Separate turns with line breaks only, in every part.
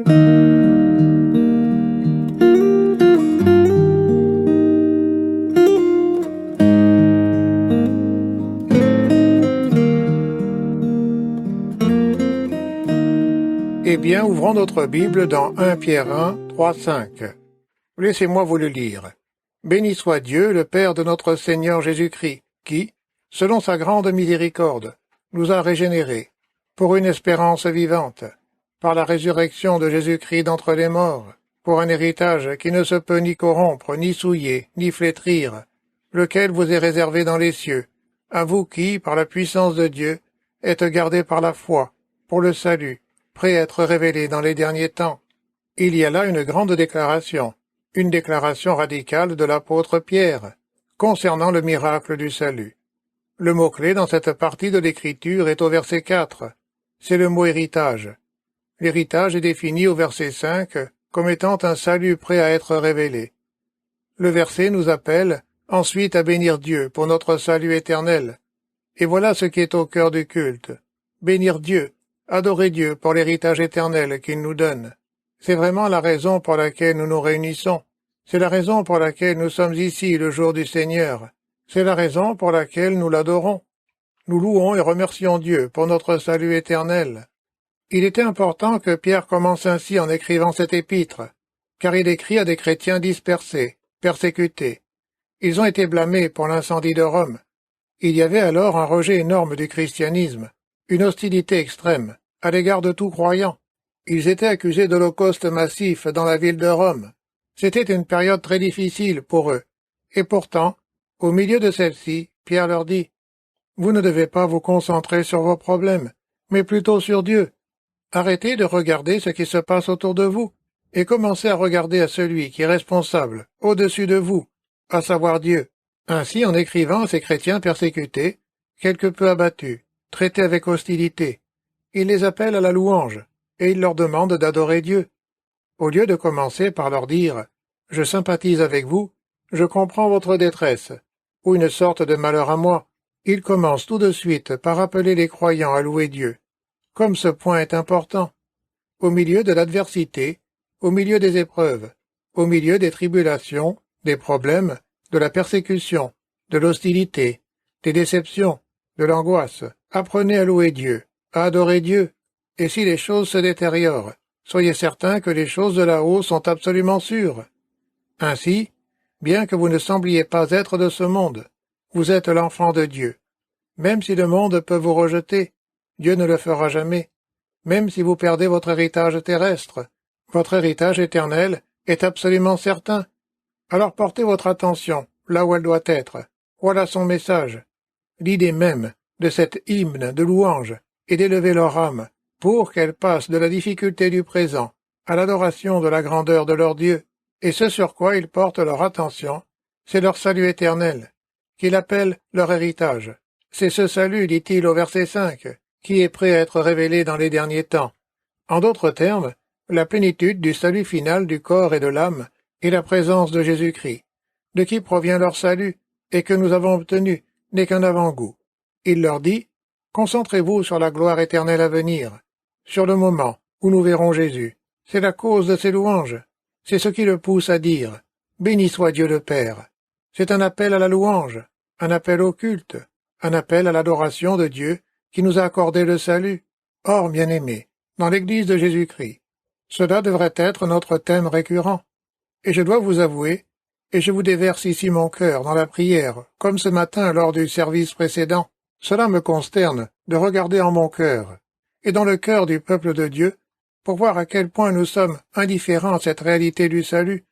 Eh bien, ouvrons notre Bible dans 1 Pierre 1, 3, 5. Laissez-moi vous le lire. Béni soit Dieu, le Père de notre Seigneur Jésus-Christ, qui, selon sa grande miséricorde, nous a régénérés, pour une espérance vivante, par la résurrection de Jésus-Christ d'entre les morts, pour un héritage qui ne se peut ni corrompre, ni souiller, ni flétrir, lequel vous est réservé dans les cieux, à vous qui, par la puissance de Dieu, êtes gardés par la foi, pour le salut, prêt à être révélé dans les derniers temps. Il y a là une grande déclaration, une déclaration radicale de l'apôtre Pierre, concernant le miracle du salut. Le mot-clé dans cette partie de l'Écriture est au verset 4. C'est le mot héritage. L'héritage est défini au verset 5 comme étant un salut prêt à être révélé. Le verset nous appelle ensuite à bénir Dieu pour notre salut éternel. Et voilà ce qui est au cœur du culte. Bénir Dieu, adorer Dieu pour l'héritage éternel qu'il nous donne. C'est vraiment la raison pour laquelle nous nous réunissons. C'est la raison pour laquelle nous sommes ici le jour du Seigneur. C'est la raison pour laquelle nous l'adorons. Nous louons et remercions Dieu pour notre salut éternel. Il était important que Pierre commence ainsi en écrivant cet épître, car il écrit à des chrétiens dispersés, persécutés. Ils ont été blâmés pour l'incendie de Rome. Il y avait alors un rejet énorme du christianisme, une hostilité extrême, à l'égard de tout croyant. Ils étaient accusés d'holocauste massif dans la ville de Rome. C'était une période très difficile pour eux. Et pourtant, au milieu de celle-ci, Pierre leur dit « Vous ne devez pas vous concentrer sur vos problèmes, mais plutôt sur Dieu. Arrêtez de regarder ce qui se passe autour de vous, et commencez à regarder à celui qui est responsable, au-dessus de vous, à savoir Dieu. » Ainsi, en écrivant à ces chrétiens persécutés, quelque peu abattus, traités avec hostilité, il les appelle à la louange, et il leur demande d'adorer Dieu. Au lieu de commencer par leur dire « Je sympathise avec vous, je comprends votre détresse », ou une sorte de malheur à moi, il commence tout de suite par appeler les croyants à louer Dieu. Comme ce point est important. Au milieu de l'adversité, au milieu des épreuves, au milieu des tribulations, des problèmes, de la persécution, de l'hostilité, des déceptions, de l'angoisse, apprenez à louer Dieu, à adorer Dieu, et si les choses se détériorent, soyez certains que les choses de là-haut sont absolument sûres. Ainsi, bien que vous ne sembliez pas être de ce monde, vous êtes l'enfant de Dieu. Même si le monde peut vous rejeter, Dieu ne le fera jamais. Même si vous perdez votre héritage terrestre, votre héritage éternel est absolument certain. Alors portez votre attention là où elle doit être. Voilà son message. L'idée même de cet hymne de louange est d'élever leur âme pour qu'elle passe de la difficulté du présent à l'adoration de la grandeur de leur Dieu. Et ce sur quoi ils portent leur attention, c'est leur salut éternel, qu'ils appellent leur héritage. C'est ce salut, dit-il au verset 5, qui est prêt à être révélé dans les derniers temps. En d'autres termes, la plénitude du salut final du corps et de l'âme est la présence de Jésus-Christ, de qui provient leur salut, et que nous avons obtenu, n'est qu'un avant-goût. Il leur dit, concentrez-vous sur la gloire éternelle à venir, sur le moment où nous verrons Jésus. C'est la cause de ces louanges. C'est ce qui le pousse à dire « Béni soit Dieu le Père ». C'est un appel à la louange, un appel au culte, un appel à l'adoration de Dieu qui nous a accordé le salut. Or, bien-aimés, dans l'Église de Jésus-Christ, cela devrait être notre thème récurrent. Et je dois vous avouer, et je vous déverse ici mon cœur dans la prière, comme ce matin lors du service précédent, cela me consterne de regarder en mon cœur, et dans le cœur du peuple de Dieu, pour voir à quel point nous sommes indifférents à cette réalité du salut,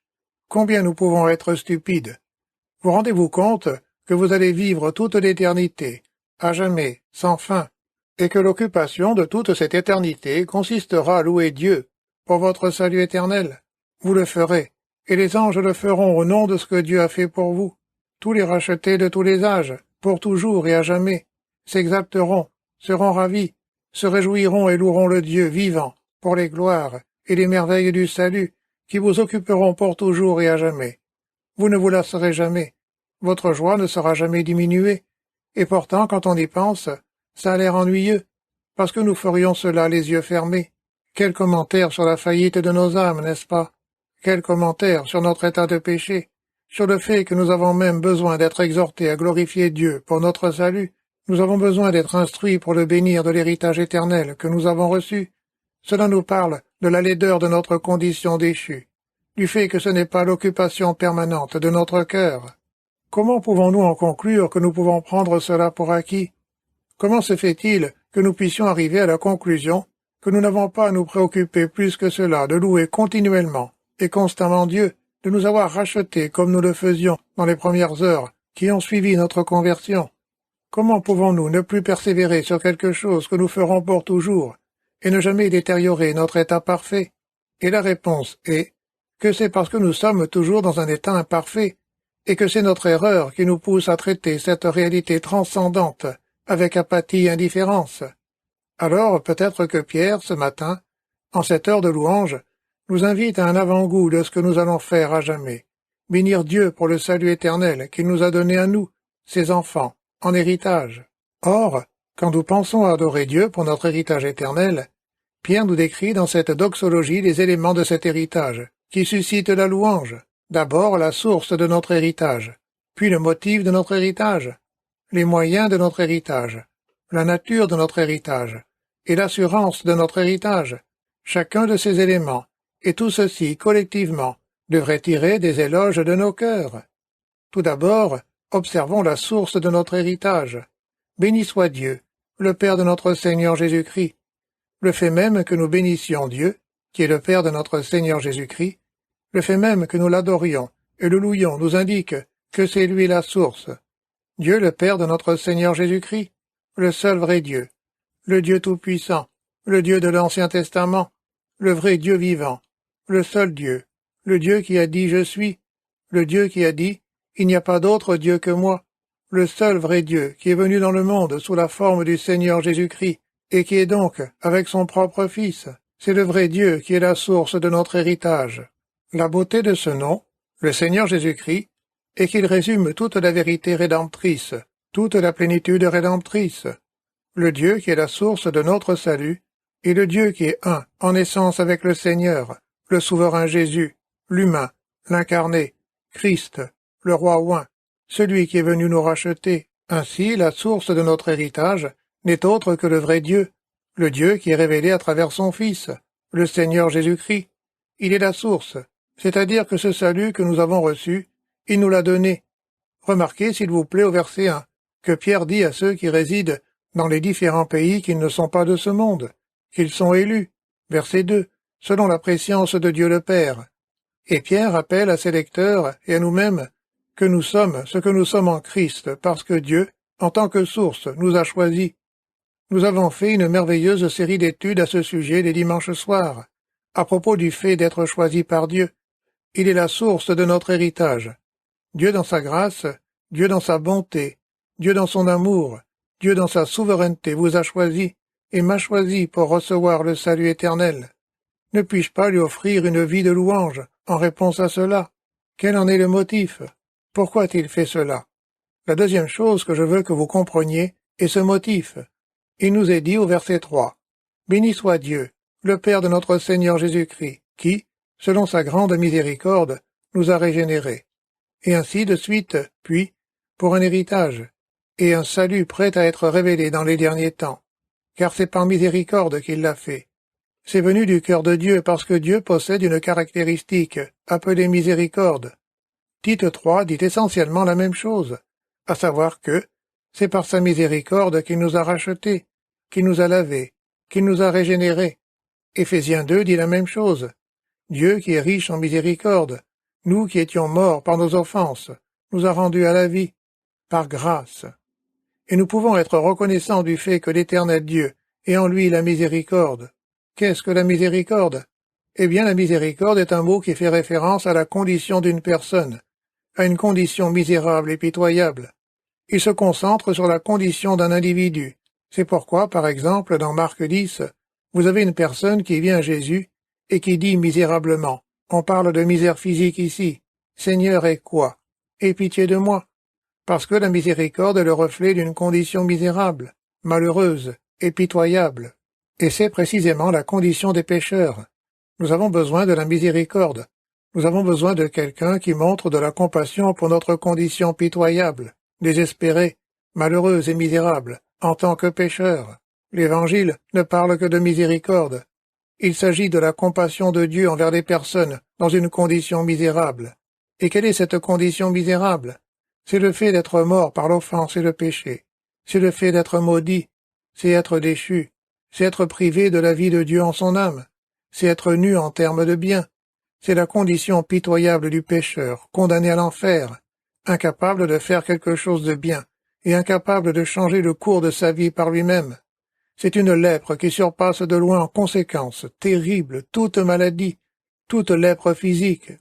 combien nous pouvons être stupides. Vous rendez-vous compte que vous allez vivre toute l'éternité, à jamais, sans fin, et que l'occupation de toute cette éternité consistera à louer Dieu pour votre salut éternel. Vous le ferez, et les anges le feront au nom de ce que Dieu a fait pour vous. Tous les rachetés de tous les âges, pour toujours et à jamais, s'exalteront, seront ravis, se réjouiront et loueront le Dieu vivant, pour les gloires et les merveilles du salut, qui vous occuperont pour toujours et à jamais. Vous ne vous lasserez jamais, votre joie ne sera jamais diminuée, et pourtant, quand on y pense, ça a l'air ennuyeux, parce que nous ferions cela les yeux fermés. Quel commentaire sur la faillite de nos âmes, n'est-ce pas? Quel commentaire sur notre état de péché, sur le fait que nous avons même besoin d'être exhortés à glorifier Dieu pour notre salut. Nous avons besoin d'être instruits pour le bénir de l'héritage éternel que nous avons reçu. Cela nous parle de la laideur de notre condition déchue, du fait que ce n'est pas l'occupation permanente de notre cœur. Comment pouvons-nous en conclure que nous pouvons prendre cela pour acquis? Comment se fait-il que nous puissions arriver à la conclusion que nous n'avons pas à nous préoccuper plus que cela de louer continuellement et constamment Dieu, de nous avoir rachetés comme nous le faisions dans les premières heures qui ont suivi notre conversion? Comment pouvons-nous ne plus persévérer sur quelque chose que nous ferons pour toujours et ne jamais détériorer notre état parfait? Et la réponse est que c'est parce que nous sommes toujours dans un état imparfait et que c'est notre erreur qui nous pousse à traiter cette réalité transcendante avec apathie et indifférence. Alors peut-être que Pierre, ce matin, en cette heure de louange, nous invite à un avant-goût de ce que nous allons faire à jamais, bénir Dieu pour le salut éternel qu'il nous a donné à nous, ses enfants, en héritage. Or, quand nous pensons à adorer Dieu pour notre héritage éternel, Pierre nous décrit dans cette doxologie les éléments de cet héritage, qui suscitent la louange. D'abord la source de notre héritage, puis le motif de notre héritage, les moyens de notre héritage, la nature de notre héritage, et l'assurance de notre héritage. Chacun de ces éléments, et tout ceci collectivement, devrait tirer des éloges de nos cœurs. Tout d'abord, observons la source de notre héritage. Béni soit Dieu, le Père de notre Seigneur Jésus-Christ. Le fait même que nous bénissions Dieu, qui est le Père de notre Seigneur Jésus-Christ, le fait même que nous l'adorions et le louions nous indique que c'est lui la source. Dieu le Père de notre Seigneur Jésus-Christ, le seul vrai Dieu, le Dieu tout-puissant, le Dieu de l'Ancien Testament, le vrai Dieu vivant, le seul Dieu, le Dieu qui a dit « Je suis », le Dieu qui a dit « Il n'y a pas d'autre Dieu que moi », le seul vrai Dieu qui est venu dans le monde sous la forme du Seigneur Jésus-Christ et qui est donc avec son propre Fils. C'est le vrai Dieu qui est la source de notre héritage. La beauté de ce nom, le Seigneur Jésus-Christ, est qu'il résume toute la vérité rédemptrice, toute la plénitude rédemptrice. Le Dieu qui est la source de notre salut, et le Dieu qui est un en essence avec le Seigneur, le souverain Jésus, l'humain, l'incarné, Christ, le roi oint, celui qui est venu nous racheter. Ainsi, la source de notre héritage n'est autre que le vrai Dieu, le Dieu qui est révélé à travers son Fils, le Seigneur Jésus-Christ. Il est la source. C'est-à-dire que ce salut que nous avons reçu, il nous l'a donné. Remarquez, s'il vous plaît, au verset 1, que Pierre dit à ceux qui résident dans les différents pays qu'ils ne sont pas de ce monde, qu'ils sont élus. Verset 2, selon la préscience de Dieu le Père. Et Pierre appelle à ses lecteurs et à nous-mêmes que nous sommes ce que nous sommes en Christ, parce que Dieu, en tant que source, nous a choisis. Nous avons fait une merveilleuse série d'études à ce sujet les dimanches soirs, à propos du fait d'être choisis par Dieu. Il est la source de notre héritage. Dieu dans sa grâce, Dieu dans sa bonté, Dieu dans son amour, Dieu dans sa souveraineté vous a choisi et m'a choisi pour recevoir le salut éternel. Ne puis-je pas lui offrir une vie de louange en réponse à cela? Quel en est le motif? Pourquoi a-t-il fait cela? La deuxième chose que je veux que vous compreniez est ce motif. Il nous est dit au verset 3, « Béni soit Dieu, le Père de notre Seigneur Jésus-Christ, qui, selon sa grande miséricorde, nous a régénérés. » Et ainsi de suite, puis, pour un héritage, et un salut prêt à être révélé dans les derniers temps, car c'est par miséricorde qu'il l'a fait. C'est venu du cœur de Dieu parce que Dieu possède une caractéristique, appelée miséricorde. Tite 3 dit essentiellement la même chose, à savoir que c'est par sa miséricorde qu'il nous a rachetés, qu'il nous a lavés, qu'il nous a régénérés. Éphésiens 2 dit la même chose. Dieu qui est riche en miséricorde, nous qui étions morts par nos offenses, nous a rendus à la vie, par grâce. Et nous pouvons être reconnaissants du fait que l'Éternel Dieu est en lui la miséricorde. Qu'est-ce que la miséricorde? Eh bien, la miséricorde est un mot qui fait référence à la condition d'une personne, à une condition misérable et pitoyable. Il se concentre sur la condition d'un individu. C'est pourquoi, par exemple, dans Marc 10, vous avez une personne qui vient à Jésus et qui dit misérablement. On parle de misère physique ici. Seigneur, aie quoi? Aie pitié de moi. Parce que la miséricorde est le reflet d'une condition misérable, malheureuse et pitoyable. Et c'est précisément la condition des pécheurs. Nous avons besoin de la miséricorde. Nous avons besoin de quelqu'un qui montre de la compassion pour notre condition pitoyable, désespérée, malheureuse et misérable, en tant que pécheurs. L'Évangile ne parle que de miséricorde. Il s'agit de la compassion de Dieu envers les personnes dans une condition misérable. Et quelle est cette condition misérable? C'est le fait d'être mort par l'offense et le péché. C'est le fait d'être maudit. C'est être déchu. C'est être privé de la vie de Dieu en son âme. C'est être nu en termes de bien. C'est la condition pitoyable du pécheur, condamné à l'enfer, incapable de faire quelque chose de bien et incapable de changer le cours de sa vie par lui-même. C'est une lèpre qui surpasse de loin en conséquences terribles toute maladie, toute lèpre physique.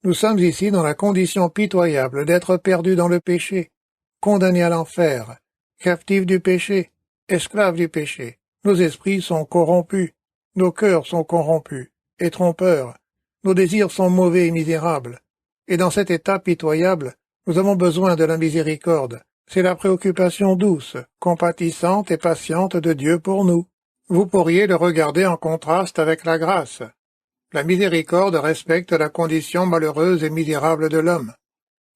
Nous sommes ici dans la condition pitoyable d'être perdus dans le péché, condamnés à l'enfer, captifs du péché, esclaves du péché. Nos esprits sont corrompus, nos cœurs sont corrompus et trompeurs. Nos désirs sont mauvais et misérables. Et dans cet état pitoyable, nous avons besoin de la miséricorde. C'est la préoccupation douce, compatissante et patiente de Dieu pour nous. Vous pourriez le regarder en contraste avec la grâce. La miséricorde respecte la condition malheureuse et misérable de l'homme.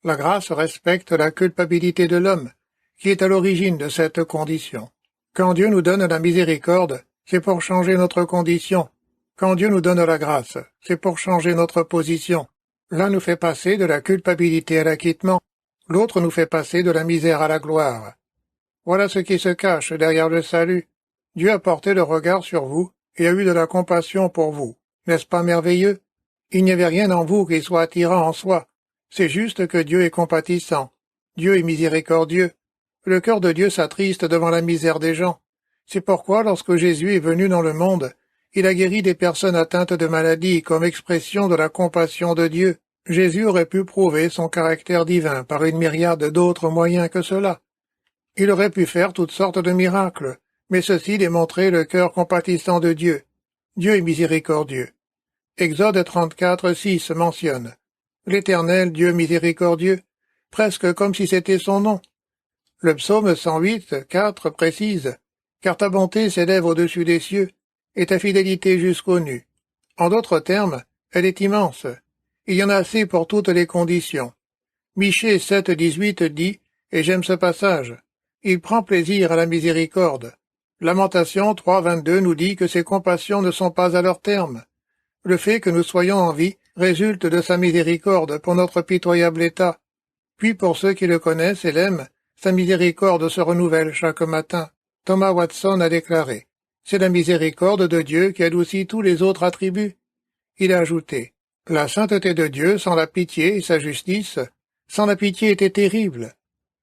La grâce respecte la culpabilité de l'homme, qui est à l'origine de cette condition. Quand Dieu nous donne la miséricorde, c'est pour changer notre condition. Quand Dieu nous donne la grâce, c'est pour changer notre position. L'un nous fait passer de la culpabilité à l'acquittement, l'autre nous fait passer de la misère à la gloire. Voilà ce qui se cache derrière le salut. Dieu a porté le regard sur vous et a eu de la compassion pour vous. N'est-ce pas merveilleux? Il n'y avait rien en vous qui soit attirant en soi. C'est juste que Dieu est compatissant. Dieu est miséricordieux. Le cœur de Dieu s'attriste devant la misère des gens. C'est pourquoi, lorsque Jésus est venu dans le monde, il a guéri des personnes atteintes de maladies comme expression de la compassion de Dieu. Jésus aurait pu prouver son caractère divin par une myriade d'autres moyens que cela. Il aurait pu faire toutes sortes de miracles, mais ceci démontrait le cœur compatissant de Dieu. Dieu est miséricordieux. Exode 34:6 mentionne « L'Éternel, Dieu miséricordieux », presque comme si c'était son nom. Le psaume 108:4 précise « Car ta bonté s'élève au-dessus des cieux, et ta fidélité jusqu'aux nues. » En d'autres termes, elle est immense. Il y en a assez pour toutes les conditions. Michée 7:18 dit, et j'aime ce passage, « Il prend plaisir à la miséricorde. » Lamentation 3:22 nous dit que ses compassions ne sont pas à leur terme. Le fait que nous soyons en vie résulte de sa miséricorde pour notre pitoyable état. Puis pour ceux qui le connaissent et l'aiment, sa miséricorde se renouvelle chaque matin. Thomas Watson a déclaré, « C'est la miséricorde de Dieu qui adoucit tous les autres attributs. » Il a ajouté, « La sainteté de Dieu sans la pitié et sa justice, sans la pitié était terrible.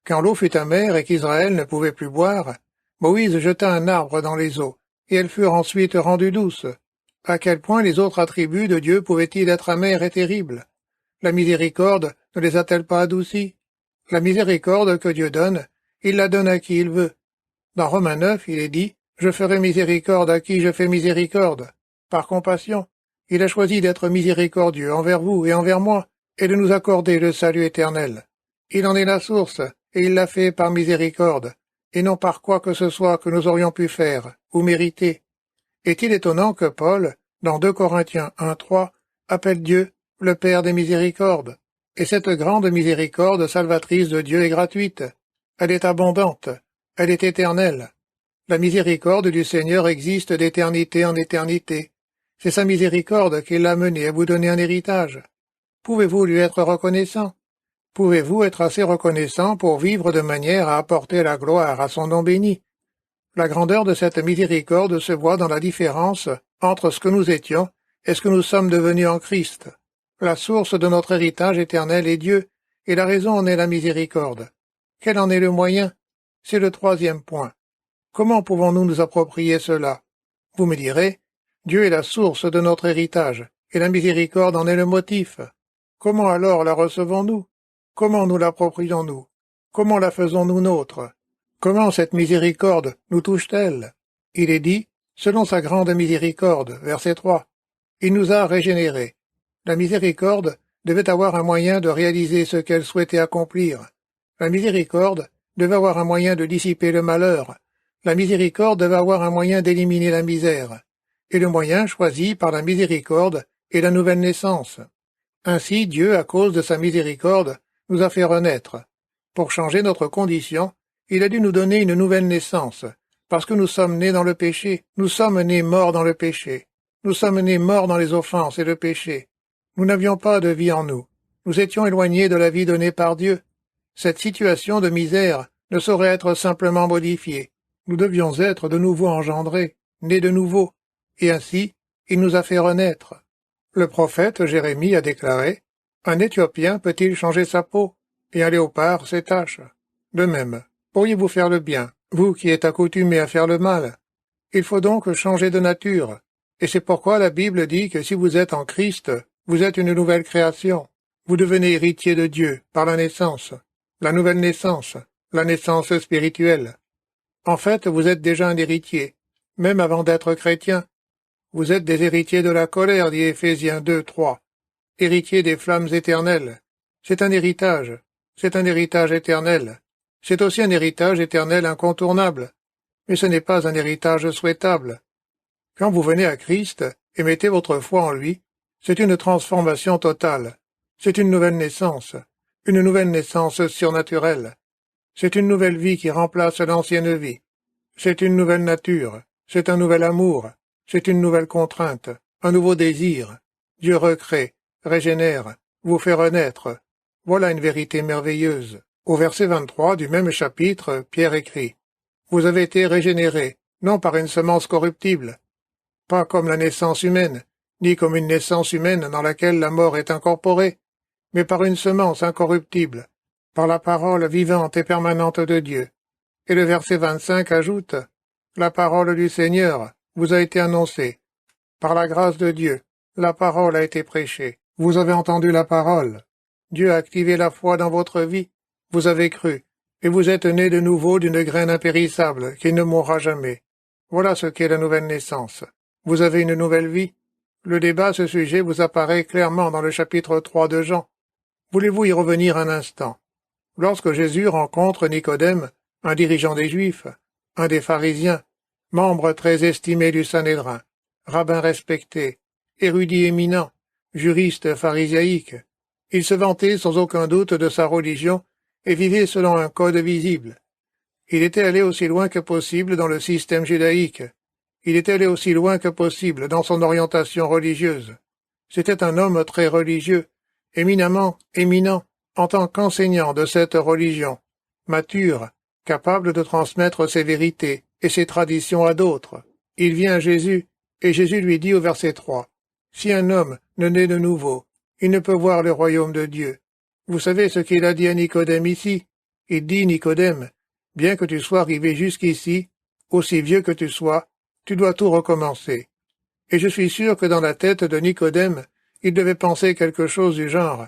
Quand l'eau fut amère et qu'Israël ne pouvait plus boire, Moïse jeta un arbre dans les eaux, et elles furent ensuite rendues douces. À quel point les autres attributs de Dieu pouvaient-ils être amers et terribles? La miséricorde ne les a-t-elle pas adoucis? La miséricorde que Dieu donne, il la donne à qui il veut. Dans Romains 9, il est dit, « Je ferai miséricorde à qui je fais miséricorde. » Par compassion, il a choisi d'être miséricordieux envers vous et envers moi, et de nous accorder le salut éternel. Il en est la source, et il l'a fait par miséricorde, et non par quoi que ce soit que nous aurions pu faire, ou mériter. Est-il étonnant que Paul, dans 2 Corinthiens 1:3, appelle Dieu le Père des miséricordes? Et cette grande miséricorde salvatrice de Dieu est gratuite. Elle est abondante. Elle est éternelle. La miséricorde du Seigneur existe d'éternité en éternité. C'est sa miséricorde qui l'a mené à vous donner un héritage. Pouvez-vous lui être reconnaissant? Pouvez-vous être assez reconnaissant pour vivre de manière à apporter la gloire à son nom béni? La grandeur de cette miséricorde se voit dans la différence entre ce que nous étions et ce que nous sommes devenus en Christ. La source de notre héritage éternel est Dieu, et la raison en est la miséricorde. Quel en est le moyen? C'est le 3e point. Comment pouvons-nous nous approprier cela? Vous me direz, Dieu est la source de notre héritage, et la miséricorde en est le motif. Comment alors la recevons-nous? Comment nous l'approprions-nous? Comment la faisons-nous nôtre? Comment cette miséricorde nous touche-t-elle? Il est dit, selon sa grande miséricorde, verset 3. Il nous a régénérés. La miséricorde devait avoir un moyen de réaliser ce qu'elle souhaitait accomplir. La miséricorde devait avoir un moyen de dissiper le malheur, La miséricorde devait avoir un moyen d'éliminer la misère, et le moyen choisi par la miséricorde est la nouvelle naissance. Ainsi Dieu, à cause de sa miséricorde, nous a fait renaître. Pour changer notre condition, il a dû nous donner une nouvelle naissance, parce que nous sommes nés dans le péché, nous sommes nés morts dans le péché, nous sommes nés morts dans les offenses et le péché. Nous n'avions pas de vie en nous, nous étions éloignés de la vie donnée par Dieu. Cette situation de misère ne saurait être simplement modifiée. Nous devions être de nouveau engendrés, nés de nouveau, et ainsi il nous a fait renaître. Le prophète Jérémie a déclaré « Un Éthiopien peut-il changer sa peau, et un léopard ses taches? De même, pourriez-vous faire le bien, vous qui êtes accoutumés à faire le mal? Il faut donc changer de nature, et c'est pourquoi la Bible dit que si vous êtes en Christ, vous êtes une nouvelle création. Vous devenez héritier de Dieu par la naissance, la nouvelle naissance, la naissance spirituelle. En fait, vous êtes déjà un héritier, même avant d'être chrétien. Vous êtes des héritiers de la colère, dit Éphésiens 2, 3. Héritiers des flammes éternelles. C'est un héritage éternel. C'est aussi un héritage éternel incontournable. Mais ce n'est pas un héritage souhaitable. Quand vous venez à Christ et mettez votre foi en lui, c'est une transformation totale. C'est une nouvelle naissance surnaturelle. C'est une nouvelle vie qui remplace l'ancienne vie. C'est une nouvelle nature, c'est un nouvel amour, c'est une nouvelle contrainte, un nouveau désir. Dieu recrée, régénère, vous fait renaître. Voilà une vérité merveilleuse. Au verset 23 du même chapitre, Pierre écrit « Vous avez été régénérés, non par une semence corruptible, pas comme la naissance humaine, ni comme une naissance humaine dans laquelle la mort est incorporée, mais par une semence incorruptible, par la parole vivante et permanente de Dieu. » Et le verset 25 ajoute « La parole du Seigneur vous a été annoncée. Par la grâce de Dieu, la parole a été prêchée. Vous avez entendu la parole. Dieu a activé la foi dans votre vie. Vous avez cru, et vous êtes nés de nouveau d'une graine impérissable qui ne mourra jamais. Voilà ce qu'est la nouvelle naissance. Vous avez une nouvelle vie. Le débat à ce sujet vous apparaît clairement dans le chapitre 3 de Jean. Voulez-vous y revenir un instant? Lorsque Jésus rencontre Nicodème, un dirigeant des Juifs, un des pharisiens, membre très estimé du Sanhédrin, rabbin respecté, érudit éminent, juriste pharisiaïque, il se vantait sans aucun doute de sa religion et vivait selon un code visible. Il était allé aussi loin que possible dans le système judaïque. Il était allé aussi loin que possible dans son orientation religieuse. C'était un homme très religieux, éminemment éminent en tant qu'enseignant de cette religion, mature, capable de transmettre ses vérités et ses traditions à d'autres. Il vient à Jésus, et Jésus lui dit au verset 3, « Si un homme ne naît de nouveau, il ne peut voir le royaume de Dieu. » Vous savez ce qu'il a dit à Nicodème ici? Il dit, Nicodème, « Bien que tu sois arrivé jusqu'ici, aussi vieux que tu sois, tu dois tout recommencer. » Et je suis sûr que dans la tête de Nicodème, il devait penser quelque chose du genre.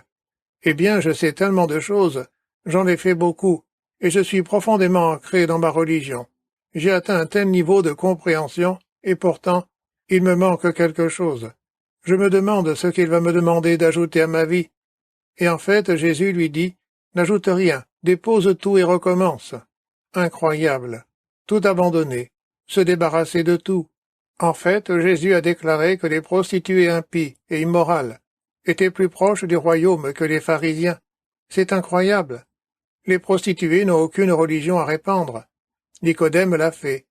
« Eh bien, je sais tellement de choses, j'en ai fait beaucoup, et je suis profondément ancré dans ma religion. J'ai atteint un tel niveau de compréhension, et pourtant, il me manque quelque chose. Je me demande ce qu'il va me demander d'ajouter à ma vie. » Et en fait, Jésus lui dit, « N'ajoute rien, dépose tout et recommence. » Incroyable. Tout abandonner, se débarrasser de tout. En fait, Jésus a déclaré que les prostituées impies et immorales étaient plus proches du royaume que les pharisiens. C'est incroyable. Les prostituées n'ont aucune religion à répandre. Nicodème l'a fait.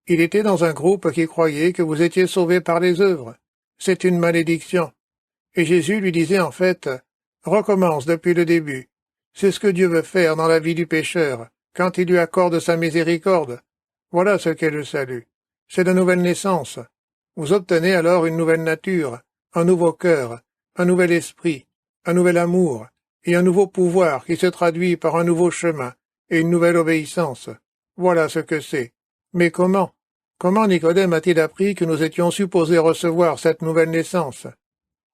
Il était dans un groupe qui croyait que vous étiez sauvés par les œuvres. C'est une malédiction. Et Jésus lui disait en fait, « Recommence depuis le début. C'est ce que Dieu veut faire dans la vie du pécheur, quand il lui accorde sa miséricorde. Voilà ce qu'est le salut. C'est la nouvelle naissance. Vous obtenez alors une nouvelle nature, un nouveau cœur, un nouvel esprit, un nouvel amour, et un nouveau pouvoir qui se traduit par un nouveau chemin et une nouvelle obéissance. Voilà ce que c'est. Mais comment? Comment Nicodème a-t-il appris que nous étions supposés recevoir cette nouvelle naissance?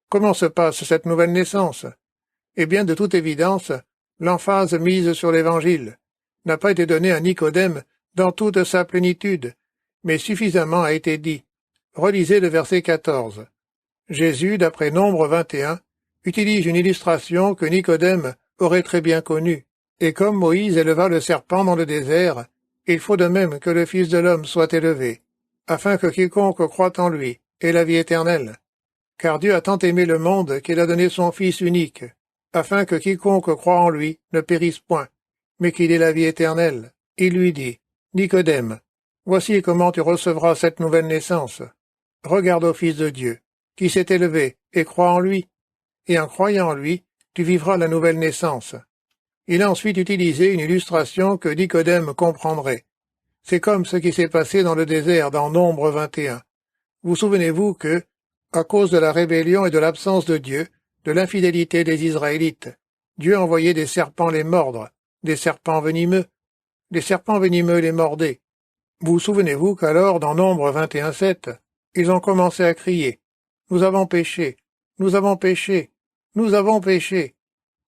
Comment se passe cette nouvelle naissance? Eh bien, de toute évidence, l'emphase mise sur l'Évangile n'a pas été donnée à Nicodème dans toute sa plénitude, mais suffisamment a été dit. Relisez le verset 14. Jésus, d'après Nombre 21, utilise une illustration que Nicodème aurait très bien connue. Et comme Moïse éleva le serpent dans le désert, il faut de même que le Fils de l'homme soit élevé, afin que quiconque croit en lui ait la vie éternelle. Car Dieu a tant aimé le monde qu'il a donné son Fils unique, afin que quiconque croit en lui ne périsse point, mais qu'il ait la vie éternelle. Il lui dit, Nicodème, voici comment tu recevras cette nouvelle naissance. Regarde au Fils de Dieu, qui s'est élevé, et crois en lui. Et en croyant en lui, tu vivras la nouvelle naissance. Il a ensuite utilisé une illustration que Nicodème comprendrait. C'est comme ce qui s'est passé dans le désert dans Nombre 21. Vous souvenez-vous que, à cause de la rébellion et de l'absence de Dieu, de l'infidélité des Israélites, Dieu a envoyé des serpents les mordre, des serpents venimeux. Les serpents venimeux les mordaient. Vous souvenez-vous qu'alors, dans Nombre 21:7, ils ont commencé à crier « Nous avons péché, nous avons péché, nous avons péché ».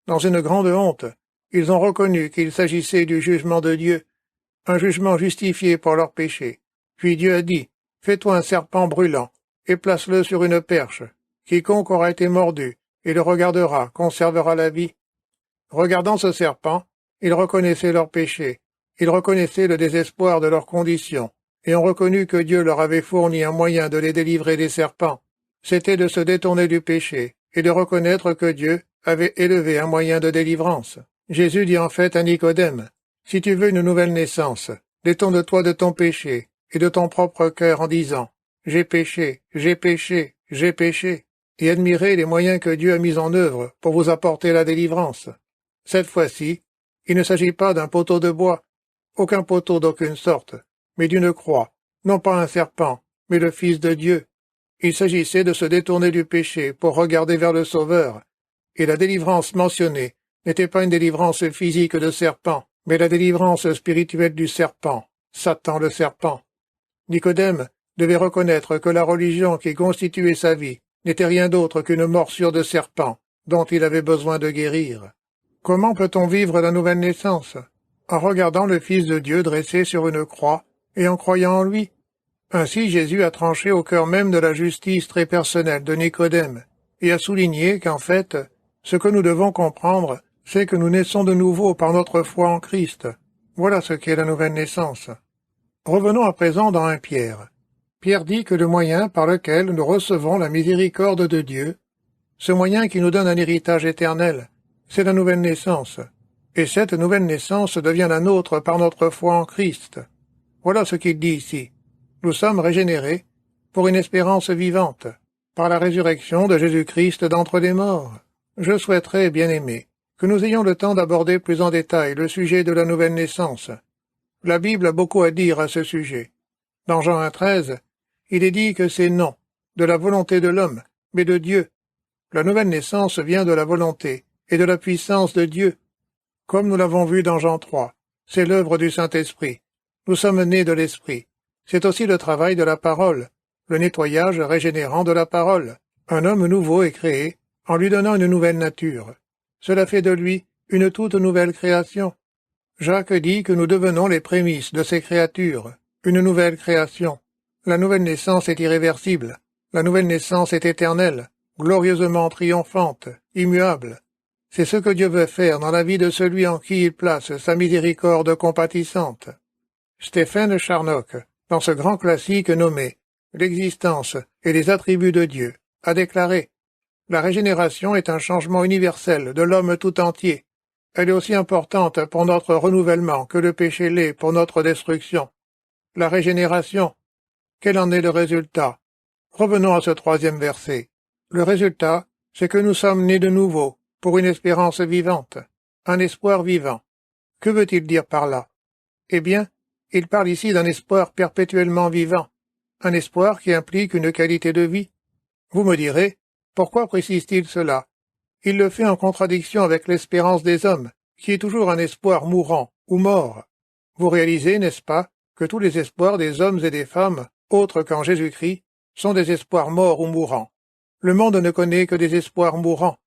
Dans une grande honte, ils ont reconnu qu'il s'agissait du jugement de Dieu, un jugement justifié pour leurs péchés. Puis Dieu a dit « Fais-toi un serpent brûlant, et place-le sur une perche. Quiconque aura été mordu, et le regardera, conservera la vie. » Regardant ce serpent, ils reconnaissaient leurs péchés, ils reconnaissaient le désespoir de leur condition, et ont reconnu que Dieu leur avait fourni un moyen de les délivrer des serpents. C'était de se détourner du péché, et de reconnaître que Dieu avait élevé un moyen de délivrance. Jésus dit en fait à Nicodème, « Si tu veux une nouvelle naissance, détourne-toi de ton péché et de ton propre cœur en disant, « J'ai péché, j'ai péché, j'ai péché », et admirez les moyens que Dieu a mis en œuvre pour vous apporter la délivrance. Cette fois-ci, il ne s'agit pas d'un poteau de bois, aucun poteau d'aucune sorte, mais d'une croix, non pas un serpent, mais le Fils de Dieu. Il s'agissait de se détourner du péché pour regarder vers le Sauveur, et la délivrance mentionnée n'était pas une délivrance physique de serpent, mais la délivrance spirituelle du serpent, Satan le serpent. Nicodème devait reconnaître que la religion qui constituait sa vie n'était rien d'autre qu'une morsure de serpent dont il avait besoin de guérir. Comment peut-on vivre la nouvelle naissance? En regardant le Fils de Dieu dressé sur une croix et en croyant en lui. Ainsi Jésus a tranché au cœur même de la justice très personnelle de Nicodème et a souligné qu'en fait, ce que nous devons comprendre, c'est que nous naissons de nouveau par notre foi en Christ. Voilà ce qu'est la nouvelle naissance. Revenons à présent dans 1 Pierre. Pierre dit que le moyen par lequel nous recevons la miséricorde de Dieu, ce moyen qui nous donne un héritage éternel, c'est la nouvelle naissance. Et cette nouvelle naissance devient la nôtre par notre foi en Christ. Voilà ce qu'il dit ici. Nous sommes régénérés pour une espérance vivante, par la résurrection de Jésus-Christ d'entre les morts. Je souhaiterais, bien-aimés, que nous ayons le temps d'aborder plus en détail le sujet de la nouvelle naissance. La Bible a beaucoup à dire à ce sujet. Dans Jean 1,13, il est dit que c'est non, de la volonté de l'homme, mais de Dieu. La nouvelle naissance vient de la volonté et de la puissance de Dieu. Comme nous l'avons vu dans Jean 3, c'est l'œuvre du Saint-Esprit. Nous sommes nés de l'Esprit. C'est aussi le travail de la parole, le nettoyage régénérant de la parole. Un homme nouveau est créé en lui donnant une nouvelle nature. Cela fait de lui une toute nouvelle création. Jacques dit que nous devenons les prémices de ces créatures, une nouvelle création. La nouvelle naissance est irréversible. La nouvelle naissance est éternelle, glorieusement triomphante, immuable. C'est ce que Dieu veut faire dans la vie de celui en qui il place sa miséricorde compatissante. Stephen Charnock, dans ce grand classique nommé « L'existence et les attributs de Dieu », a déclaré « La régénération est un changement universel de l'homme tout entier. Elle est aussi importante pour notre renouvellement que le péché l'est pour notre destruction. La régénération, quel en est le résultat? Revenons à ce 3e verset. Le résultat, c'est que nous sommes nés de nouveau, pour une espérance vivante, un espoir vivant. Que veut-il dire par là? Eh bien, il parle ici d'un espoir perpétuellement vivant, un espoir qui implique une qualité de vie. Vous me direz, pourquoi précise-t-il cela? Il le fait en contradiction avec l'espérance des hommes, qui est toujours un espoir mourant ou mort. Vous réalisez, n'est-ce pas, que tous les espoirs des hommes et des femmes, autres qu'en Jésus-Christ, sont des espoirs morts ou mourants. Le monde ne connaît que des espoirs mourants.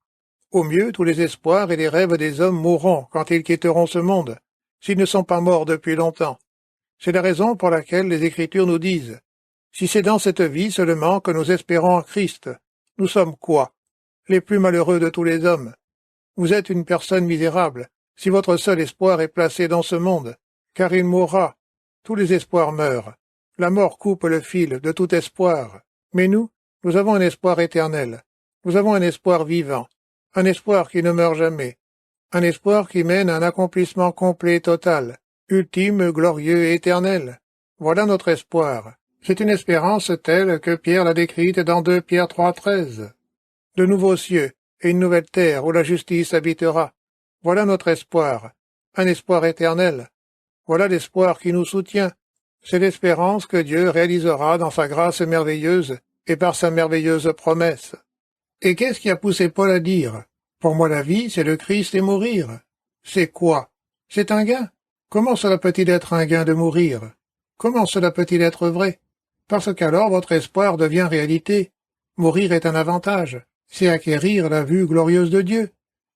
Au mieux, tous les espoirs et les rêves des hommes mourront quand ils quitteront ce monde, s'ils ne sont pas morts depuis longtemps. C'est la raison pour laquelle les Écritures nous disent « Si c'est dans cette vie seulement que nous espérons en Christ, nous sommes quoi? Les plus malheureux de tous les hommes. Vous êtes une personne misérable, si votre seul espoir est placé dans ce monde, car il mourra, Tous les espoirs meurent. La mort coupe le fil de tout espoir. Mais nous avons un espoir éternel. Nous avons un espoir vivant. Un espoir qui ne meurt jamais. Un espoir qui mène à un accomplissement complet et total, ultime, glorieux et éternel. Voilà notre espoir. C'est une espérance telle que Pierre l'a décrite dans 2 Pierre 3,13. De nouveaux cieux et une nouvelle terre où la justice habitera. Voilà notre espoir. Un espoir éternel. Voilà l'espoir qui nous soutient. C'est l'espérance que Dieu réalisera dans sa grâce merveilleuse et par sa merveilleuse promesse. Et qu'est-ce qui a poussé Paul à dire « Pour moi la vie, c'est le Christ et mourir ». C'est quoi? C'est un gain. Comment cela peut-il être un gain de mourir? Comment cela peut-il être vrai? Parce qu'alors votre espoir devient réalité. Mourir est un avantage. C'est acquérir la vue glorieuse de Dieu,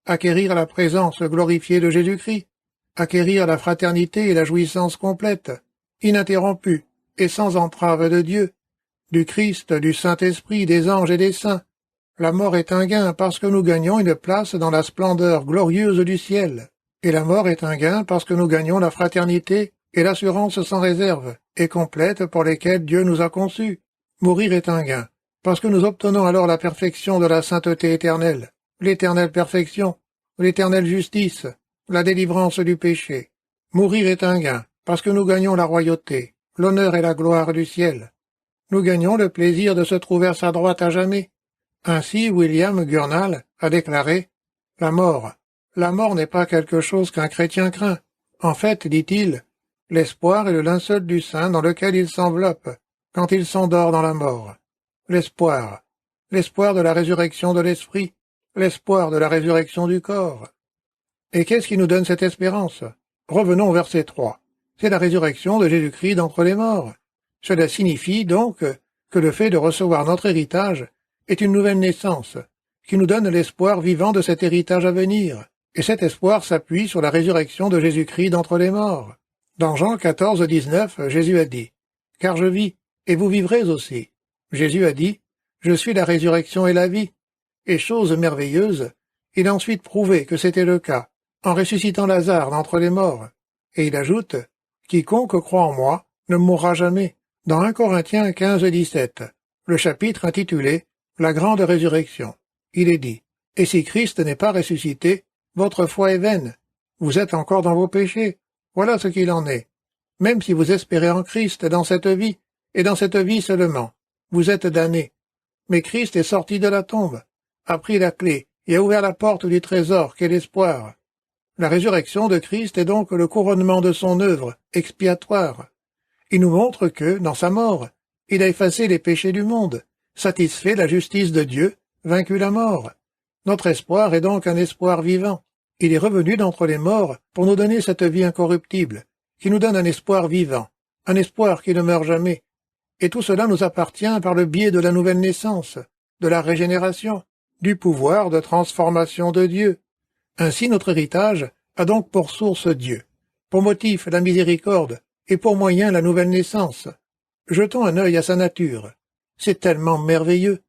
acquérir la présence glorifiée de Jésus-Christ, acquérir la fraternité et la jouissance complète, ininterrompue et sans entrave de Dieu, du Christ, du Saint-Esprit, des anges et des saints. La mort est un gain parce que nous gagnons une place dans la splendeur glorieuse du ciel. Et la mort est un gain parce que nous gagnons la fraternité et l'assurance sans réserve et complète pour lesquelles Dieu nous a conçus. Mourir est un gain parce que nous obtenons alors la perfection de la sainteté éternelle, l'éternelle perfection, l'éternelle justice, la délivrance du péché. Mourir est un gain parce que nous gagnons la royauté, l'honneur et la gloire du ciel. Nous gagnons le plaisir de se trouver à sa droite à jamais. Ainsi, William Gurnall a déclaré « La mort n'est pas quelque chose qu'un chrétien craint. En fait, dit-il, l'espoir est le linceul du saint dans lequel il s'enveloppe quand il s'endort dans la mort. L'espoir de la résurrection de l'esprit, l'espoir de la résurrection du corps. » Et qu'est-ce qui nous donne cette espérance? Revenons au verset 3. C'est la résurrection de Jésus-Christ d'entre les morts. Cela signifie donc que le fait de recevoir notre héritage est une nouvelle naissance, qui nous donne l'espoir vivant de cet héritage à venir, et cet espoir s'appuie sur la résurrection de Jésus-Christ d'entre les morts. Dans Jean 14, 19, Jésus a dit « Car je vis, et vous vivrez aussi. » Jésus a dit « Je suis la résurrection et la vie. » Et chose merveilleuse, il a ensuite prouvé que c'était le cas, en ressuscitant Lazare d'entre les morts. Et il ajoute « Quiconque croit en moi ne mourra jamais. » Dans 1 Corinthiens 15, 17, le chapitre intitulé « La grande résurrection », il est dit « Et si Christ n'est pas ressuscité, votre foi est vaine. Vous êtes encore dans vos péchés. Voilà ce qu'il en est. Même si vous espérez en Christ dans cette vie, et dans cette vie seulement, vous êtes damnés. Mais Christ est sorti de la tombe, a pris la clé et a ouvert la porte du trésor qu'est l'espoir. La résurrection de Christ est donc le couronnement de son œuvre expiatoire. Il nous montre que, dans sa mort, il a effacé les péchés du monde, satisfait la justice de Dieu, vaincu la mort. Notre espoir est donc un espoir vivant. Il est revenu d'entre les morts pour nous donner cette vie incorruptible, qui nous donne un espoir vivant, un espoir qui ne meurt jamais. Et tout cela nous appartient par le biais de la nouvelle naissance, de la régénération, du pouvoir de transformation de Dieu. Ainsi notre héritage a donc pour source Dieu, pour motif la miséricorde et pour moyen la nouvelle naissance. Jetons un œil à sa nature. C'est tellement merveilleux.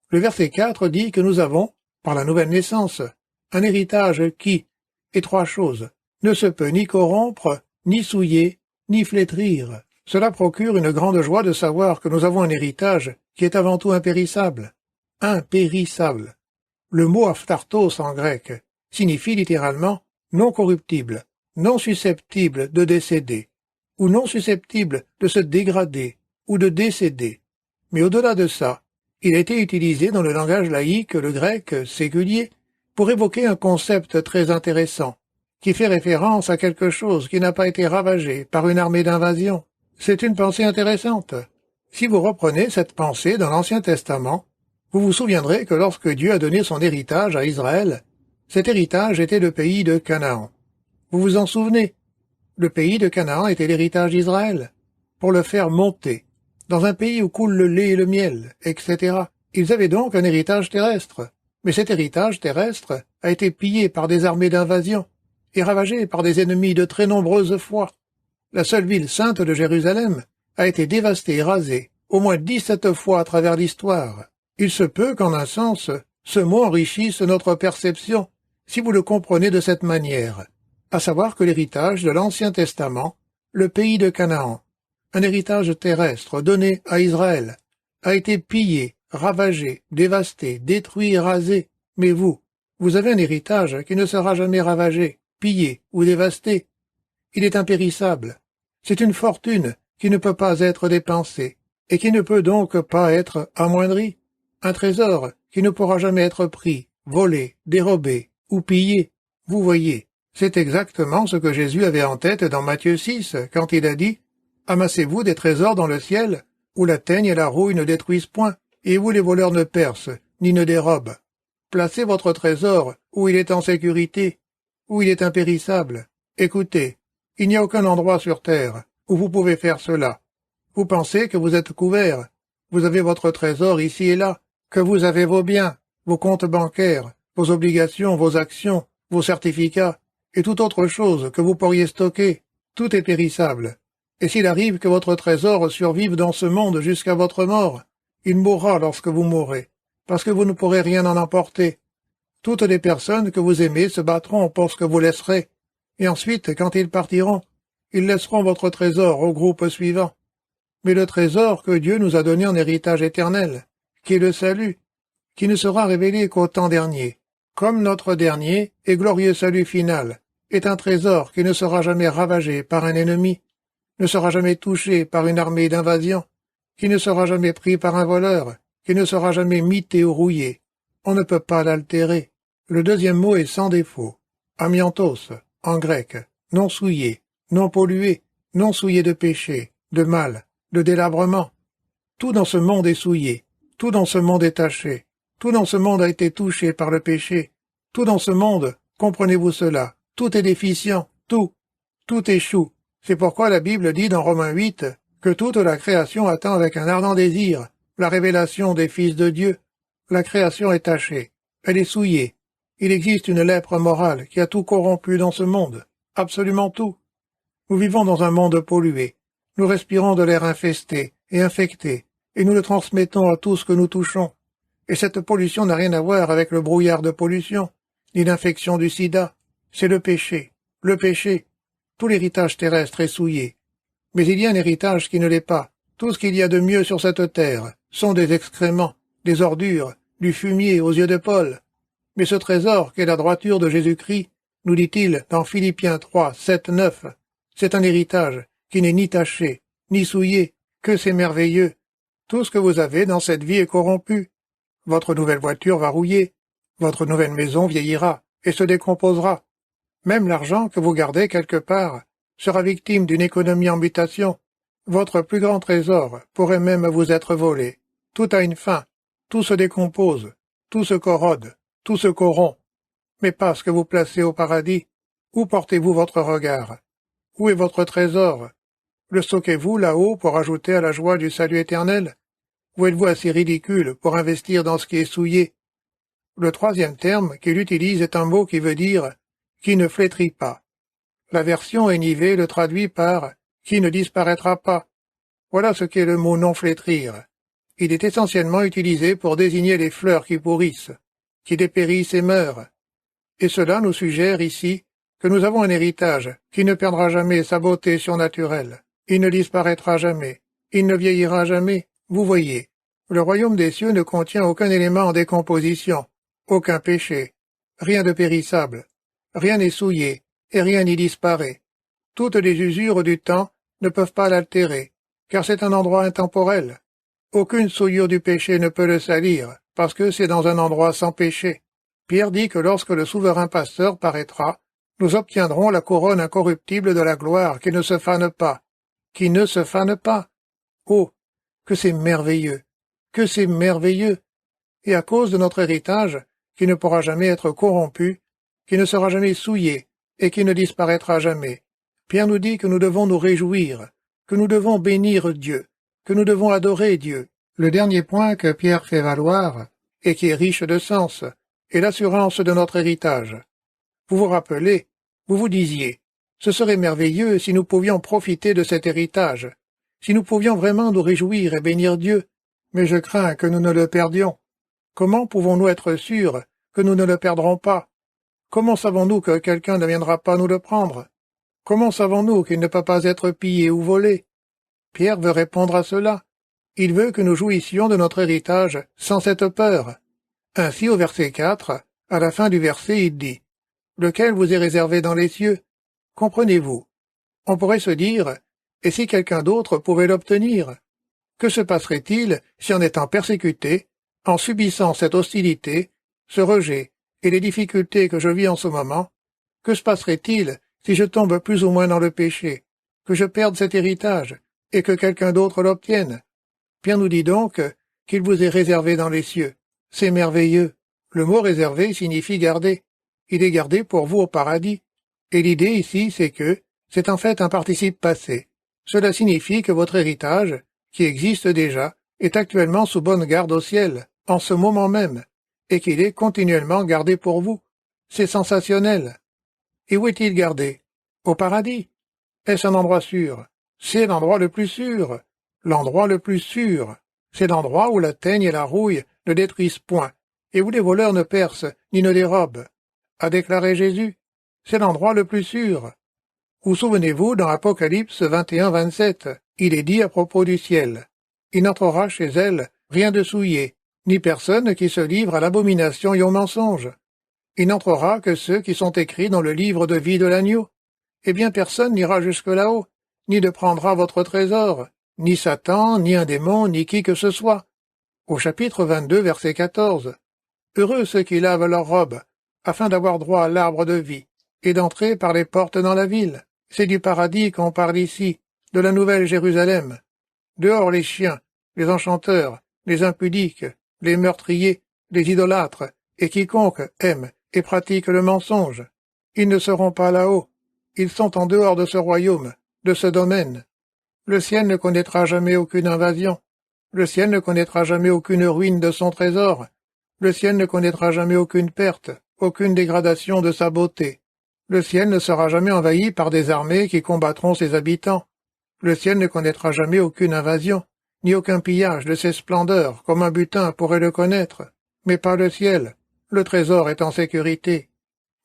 Le verset 4 dit que nous avons, par la nouvelle naissance, un héritage qui, et trois choses, ne se peut ni corrompre, ni souiller, ni flétrir. Cela procure une grande joie de savoir que nous avons un héritage qui est avant tout impérissable. Impérissable. Le mot aphthartos en grec signifie littéralement non corruptible, non susceptible de décéder, ou non susceptible de se dégrader ou de décéder. Mais au-delà de ça, il a été utilisé dans le langage laïque, le grec séculier, pour évoquer un concept très intéressant, qui fait référence à quelque chose qui n'a pas été ravagé par une armée d'invasion. C'est une pensée intéressante. Si vous reprenez cette pensée dans l'Ancien Testament, vous vous souviendrez que lorsque Dieu a donné son héritage à Israël, cet héritage était le pays de Canaan. Vous vous en souvenez? Le pays de Canaan était l'héritage d'Israël, pour le faire monter, dans un pays où coule le lait et le miel, etc. Ils avaient donc un héritage terrestre, mais cet héritage terrestre a été pillé par des armées d'invasion et ravagé par des ennemis de très nombreuses fois. La seule ville sainte de Jérusalem a été dévastée et rasée, au moins 17 fois à travers l'histoire. Il se peut qu'en un sens, ce mot enrichisse notre perception, si vous le comprenez de cette manière, à savoir que l'héritage de l'Ancien Testament, le pays de Canaan, un héritage terrestre donné à Israël, a été pillé, ravagé, dévasté, détruit et rasé. Mais vous avez un héritage qui ne sera jamais ravagé, pillé ou dévasté. Il est impérissable. C'est une fortune qui ne peut pas être dépensée, et qui ne peut donc pas être amoindrie. Un trésor qui ne pourra jamais être pris, volé, dérobé ou pillé. Vous voyez, c'est exactement ce que Jésus avait en tête dans Matthieu 6, quand il a dit « Amassez-vous des trésors dans le ciel, où la teigne et la rouille ne détruisent point, et où les voleurs ne percent, ni ne dérobent. Placez votre trésor où il est en sécurité, où il est impérissable. Écoutez, il n'y a aucun endroit sur terre où vous pouvez faire cela. Vous pensez que vous êtes couvert, vous avez votre trésor ici et là, que vous avez vos biens, vos comptes bancaires, vos obligations, vos actions, vos certificats, et toute autre chose que vous pourriez stocker. Tout est périssable. Et s'il arrive que votre trésor survive dans ce monde jusqu'à votre mort, il mourra lorsque vous mourrez, parce que vous ne pourrez rien en emporter. Toutes les personnes que vous aimez se battront pour ce que vous laisserez, et ensuite, quand ils partiront, ils laisseront votre trésor au groupe suivant. Mais le trésor que Dieu nous a donné en héritage éternel, qui est le salut, qui ne sera révélé qu'au temps dernier, comme notre dernier et glorieux salut final, est un trésor qui ne sera jamais ravagé par un ennemi, ne sera jamais touché par une armée d'invasion, qui ne sera jamais pris par un voleur, qui ne sera jamais mité ou rouillé. On ne peut pas l'altérer. Le deuxième mot est sans défaut. Amiantos, en grec, non souillé, non pollué, non souillé de péché, de mal, de délabrement. Tout dans ce monde est souillé, tout dans ce monde est taché, tout dans ce monde a été touché par le péché, tout dans ce monde, comprenez-vous cela, tout est déficient, tout échoue. C'est pourquoi la Bible dit dans Romains 8 que toute la création attend avec un ardent désir la révélation des fils de Dieu. La création est tachée, elle est souillée. Il existe une lèpre morale qui a tout corrompu dans ce monde, absolument tout. Nous vivons dans un monde pollué, nous respirons de l'air infesté et infecté, et nous le transmettons à tout ce que nous touchons. Et cette pollution n'a rien à voir avec le brouillard de pollution, ni l'infection du sida. C'est le péché. Le péché. Tout l'héritage terrestre est souillé. Mais il y a un héritage qui ne l'est pas. Tout ce qu'il y a de mieux sur cette terre sont des excréments, des ordures, du fumier aux yeux de Paul. Mais ce trésor qu'est la droiture de Jésus-Christ, nous dit-il dans Philippiens 3, 7, 9, c'est un héritage qui n'est ni taché, ni souillé, que c'est merveilleux. Tout ce que vous avez dans cette vie est corrompu. Votre nouvelle voiture va rouiller, votre nouvelle maison vieillira et se décomposera. Même l'argent que vous gardez quelque part sera victime d'une économie en mutation. Votre plus grand trésor pourrait même vous être volé. Tout a une fin, tout se décompose, tout se corrode, tout se corrompt. Mais pas ce que vous placez au paradis. Où portez-vous votre regard? Où est votre trésor? Le stockez-vous là-haut pour ajouter à la joie du salut éternel? Ou êtes-vous assez ridicule pour investir dans ce qui est souillé? Le troisième terme qu'il utilise est un mot qui veut dire « qui ne flétrit pas ». La version NIV le traduit par « qui ne disparaîtra pas ». Voilà ce qu'est le mot « non flétrir ». Il est essentiellement utilisé pour désigner les fleurs qui pourrissent, qui dépérissent et meurent. Et cela nous suggère ici que nous avons un héritage qui ne perdra jamais sa beauté surnaturelle. Il ne disparaîtra jamais, il ne vieillira jamais. Vous voyez, le royaume des cieux ne contient aucun élément en décomposition, aucun péché, rien de périssable, rien n'est souillé et rien n'y disparaît. Toutes les usures du temps ne peuvent pas l'altérer, car c'est un endroit intemporel. Aucune souillure du péché ne peut le salir, parce que c'est dans un endroit sans péché. Pierre dit que lorsque le souverain pasteur paraîtra, nous obtiendrons la couronne incorruptible de la gloire qui ne se fane pas. Qui ne se fane pas. Oh, que c'est merveilleux! Que c'est merveilleux! Et à cause de notre héritage, qui ne pourra jamais être corrompu, qui ne sera jamais souillé et qui ne disparaîtra jamais, Pierre nous dit que nous devons nous réjouir, que nous devons bénir Dieu, que nous devons adorer Dieu. Le dernier point que Pierre fait valoir, et qui est riche de sens, est l'assurance de notre héritage. Vous vous rappelez, vous vous disiez, ce serait merveilleux si nous pouvions profiter de cet héritage, si nous pouvions vraiment nous réjouir et bénir Dieu, mais je crains que nous ne le perdions. Comment pouvons-nous être sûrs que nous ne le perdrons pas? Comment savons-nous que quelqu'un ne viendra pas nous le prendre? Comment savons-nous qu'il ne peut pas être pillé ou volé? Pierre veut répondre à cela. Il veut que nous jouissions de notre héritage sans cette peur. Ainsi, au verset 4, à la fin du verset, il dit « Lequel vous est réservé dans les cieux ?» Comprenez-vous? On pourrait se dire « Et si quelqu'un d'autre pouvait l'obtenir ?» Que se passerait-il si en étant persécuté, en subissant cette hostilité, ce rejet et les difficultés que je vis en ce moment, que se passerait-il si je tombe plus ou moins dans le péché, que je perde cet héritage et que quelqu'un d'autre l'obtienne? Pierre nous dit donc qu'il vous est réservé dans les cieux. C'est merveilleux. Le mot réservé signifie garder. Il est gardé pour vous au paradis. Et l'idée ici, c'est que c'est en fait un participe passé. Cela signifie que votre héritage, qui existe déjà, est actuellement sous bonne garde au ciel, en ce moment même, et qu'il est continuellement gardé pour vous. C'est sensationnel. Et où est-il gardé? Au paradis. Est-ce un endroit sûr? C'est l'endroit le plus sûr. L'endroit le plus sûr. C'est l'endroit où la teigne et la rouille ne détruisent point, et où les voleurs ne percent ni ne dérobent. A déclaré Jésus. C'est l'endroit le plus sûr. Vous souvenez-vous, dans Apocalypse 21-27, il est dit à propos du ciel. Il n'entrera chez elle rien de souillé, ni personne qui se livre à l'abomination et au mensonge. Il n'entrera que ceux qui sont écrits dans le livre de vie de l'agneau. Eh bien, personne n'ira jusque là-haut, ni ne prendra votre trésor, ni Satan, ni un démon, ni qui que ce soit. Au chapitre 22, verset 14. Heureux ceux qui lavent leurs robes, afin d'avoir droit à l'arbre de vie, et d'entrer par les portes dans la ville. C'est du paradis qu'on parle ici, de la nouvelle Jérusalem. Dehors les chiens, les enchanteurs, les impudiques, les meurtriers, les idolâtres, et quiconque aime et pratique le mensonge. Ils ne seront pas là-haut. Ils sont en dehors de ce royaume, de ce domaine. Le ciel ne connaîtra jamais aucune invasion. Le ciel ne connaîtra jamais aucune ruine de son trésor. Le ciel ne connaîtra jamais aucune perte, aucune dégradation de sa beauté. Le ciel ne sera jamais envahi par des armées qui combattront ses habitants. Le ciel ne connaîtra jamais aucune invasion, ni aucun pillage de ses splendeurs, comme un butin pourrait le connaître. Mais pas le ciel. Le trésor est en sécurité.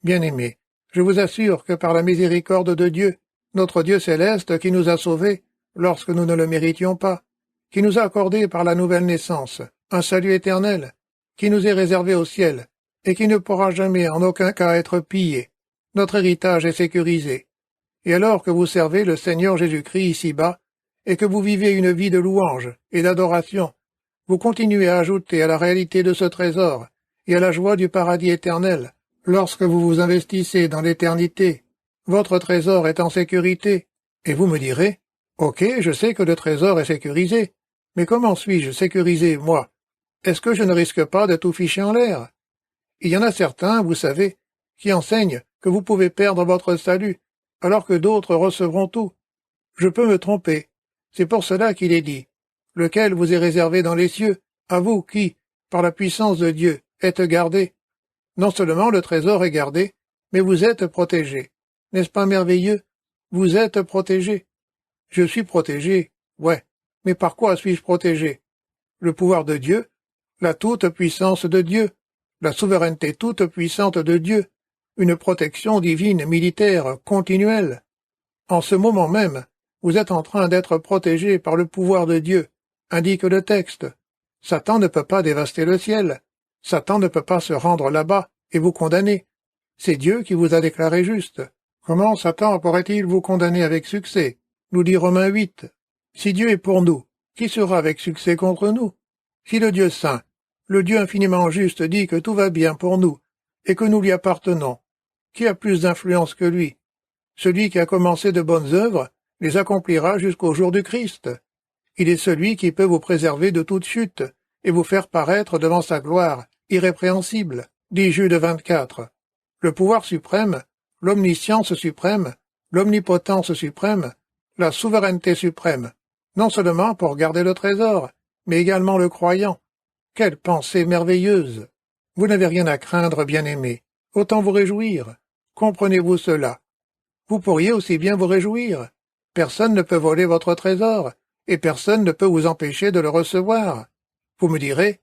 Bien-aimés, je vous assure que par la miséricorde de Dieu, notre Dieu céleste qui nous a sauvés, lorsque nous ne le méritions pas, qui nous a accordé par la nouvelle naissance un salut éternel, qui nous est réservé au ciel, et qui ne pourra jamais en aucun cas être pillé, notre héritage est sécurisé. Et alors que vous servez le Seigneur Jésus-Christ ici-bas, et que vous vivez une vie de louange et d'adoration, vous continuez à ajouter à la réalité de ce trésor et à la joie du paradis éternel, lorsque vous vous investissez dans l'éternité. Votre trésor est en sécurité, et vous me direz, « Ok, je sais que le trésor est sécurisé, mais comment suis-je sécurisé, moi? Est-ce que je ne risque pas de tout ficher en l'air? » Il y en a certains, vous savez, qui enseignent que vous pouvez perdre votre salut, alors que d'autres recevront tout. Je peux me tromper. C'est pour cela qu'il est dit, « Lequel vous est réservé dans les cieux, à vous qui, par la puissance de Dieu, êtes gardés. » Non seulement le trésor est gardé, mais vous êtes protégés. N'est-ce pas merveilleux? Vous êtes protégés. Je suis protégé, ouais, mais par quoi suis-je protégé? Le pouvoir de Dieu, la toute-puissance de Dieu, la souveraineté toute-puissante de Dieu, une protection divine militaire continuelle. En ce moment même, vous êtes en train d'être protégé par le pouvoir de Dieu, indique le texte. Satan ne peut pas dévaster le ciel. Satan ne peut pas se rendre là-bas et vous condamner. C'est Dieu qui vous a déclaré juste. Comment Satan pourrait-il vous condamner avec succès? Nous dit Romains 8. Si Dieu est pour nous, qui sera avec succès contre nous? Si le Dieu saint, le Dieu infiniment juste dit que tout va bien pour nous, et que nous lui appartenons, qui a plus d'influence que lui? Celui qui a commencé de bonnes œuvres les accomplira jusqu'au jour du Christ. Il est celui qui peut vous préserver de toute chute et vous faire paraître devant sa gloire irrépréhensible, dit Jude 24. Le pouvoir suprême, l'omniscience suprême, l'omnipotence suprême, la souveraineté suprême, non seulement pour garder le trésor, mais également le croyant. Quelle pensée merveilleuse! Vous n'avez rien à craindre, bien-aimés. Autant vous réjouir. Comprenez-vous cela? Vous pourriez aussi bien vous réjouir. Personne ne peut voler votre trésor, et personne ne peut vous empêcher de le recevoir. Vous me direz,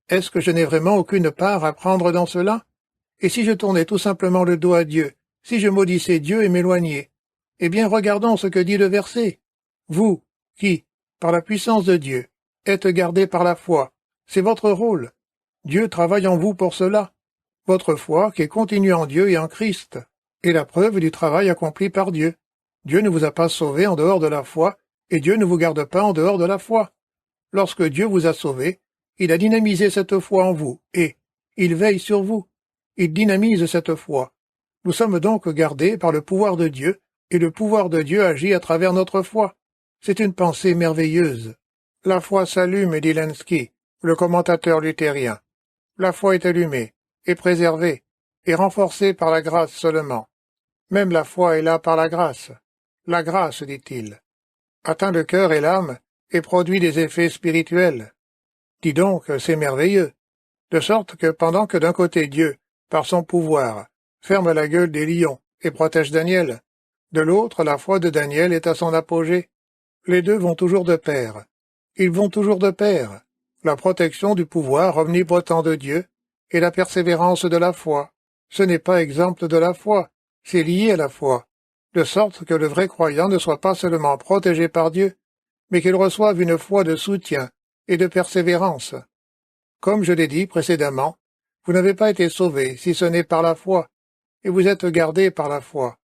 est-ce que je n'ai vraiment aucune part à prendre dans cela? Et si je tournais tout simplement le dos à Dieu, si je maudissais Dieu et m'éloignais? Eh bien, regardons ce que dit le verset. Vous, qui, par la puissance de Dieu. Êtes gardés par la foi. C'est votre rôle. Dieu travaille en vous pour cela. Votre foi, qui est continue en Dieu et en Christ, est la preuve du travail accompli par Dieu. Dieu ne vous a pas sauvé en dehors de la foi, et Dieu ne vous garde pas en dehors de la foi. Lorsque Dieu vous a sauvé, il a dynamisé cette foi en vous, et il veille sur vous. Il dynamise cette foi. Nous sommes donc gardés par le pouvoir de Dieu, et le pouvoir de Dieu agit à travers notre foi. C'est une pensée merveilleuse. La foi s'allume, dit Lenski, le commentateur luthérien. La foi est allumée, est préservée, et renforcée par la grâce seulement. Même la foi est là par la grâce. La grâce, dit-il, atteint le cœur et l'âme, et produit des effets spirituels. Dis donc, c'est merveilleux. De sorte que pendant que d'un côté Dieu, par son pouvoir, ferme la gueule des lions et protège Daniel, de l'autre la foi de Daniel est à son apogée. Les deux vont toujours de pair. Ils vont toujours de pair. La protection du pouvoir omnipotent de Dieu et la persévérance de la foi. Ce n'est pas exemple de la foi, c'est lié à la foi, de sorte que le vrai croyant ne soit pas seulement protégé par Dieu, mais qu'il reçoive une foi de soutien et de persévérance. Comme je l'ai dit précédemment, vous n'avez pas été sauvés si ce n'est par la foi, et vous êtes gardés par la foi.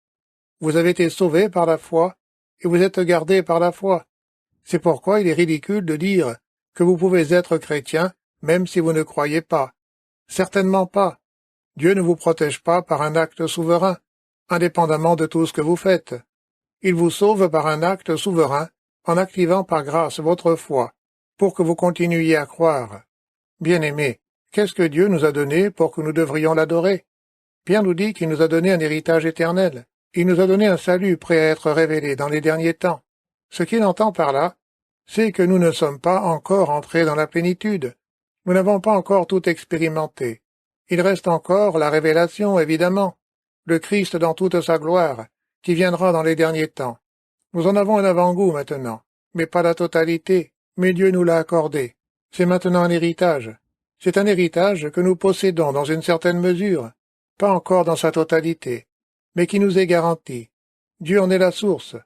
Vous avez été sauvés par la foi, et vous êtes gardés par la foi. C'est pourquoi il est ridicule de dire que vous pouvez être chrétien même si vous ne croyez pas. Certainement pas. Dieu ne vous protège pas par un acte souverain, indépendamment de tout ce que vous faites. Il vous sauve par un acte souverain, en activant par grâce votre foi, pour que vous continuiez à croire. Bien-aimés, qu'est-ce que Dieu nous a donné pour que nous devrions l'adorer? Pierre nous dit qu'il nous a donné un héritage éternel. Il nous a donné un salut prêt à être révélé dans les derniers temps. Ce qu'il entend par là, c'est que nous ne sommes pas encore entrés dans la plénitude. Nous n'avons pas encore tout expérimenté. Il reste encore la révélation, évidemment, le Christ dans toute sa gloire, qui viendra dans les derniers temps. Nous en avons un avant-goût maintenant, mais pas la totalité, mais Dieu nous l'a accordé. C'est maintenant un héritage. C'est un héritage que nous possédons dans une certaine mesure, pas encore dans sa totalité, mais qui nous est garanti. Dieu en est la source.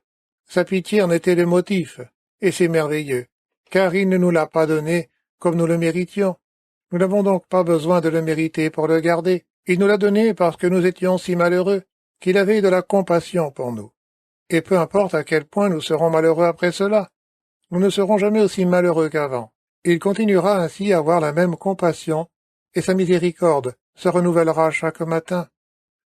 Sa pitié en était le motif, et c'est merveilleux, car il ne nous l'a pas donné comme nous le méritions. Nous n'avons donc pas besoin de le mériter pour le garder. Il nous l'a donné parce que nous étions si malheureux, qu'il avait de la compassion pour nous. Et peu importe à quel point nous serons malheureux après cela, nous ne serons jamais aussi malheureux qu'avant. Il continuera ainsi à avoir la même compassion, et sa miséricorde se renouvellera chaque matin.